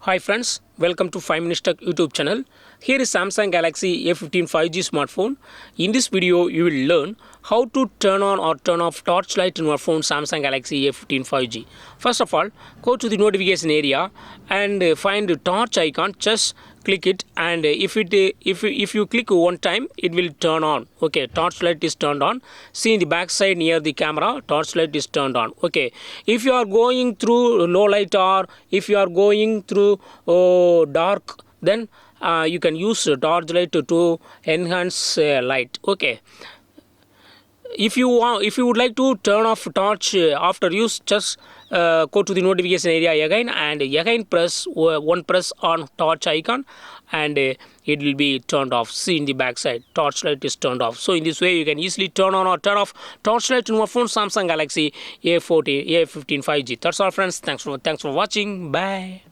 Hi friends, welcome to 5 Minutes Tech YouTube channel. Here is Samsung Galaxy A15 5G smartphone. In this video, you will learn how to turn on or turn off torchlight in your phone Samsung Galaxy A15 5G. First of all, go to the notification area and find the torch icon. Just click it, and if you click one time, it will turn on. Okay, torchlight is turned on. See in the back side near the camera, torchlight is turned on. Okay, if you are going through low light or if you are going through dark, then you can use torchlight to enhance light. Okay, if you would like to turn off torch after use, just go to the notification area again and again press press on torch icon, and it will be turned off. See in the back side, torchlight is turned off. So in this way you can easily turn on or turn off torchlight in your phone Samsung Galaxy A15 5G. That's all friends. Thanks for watching. Bye.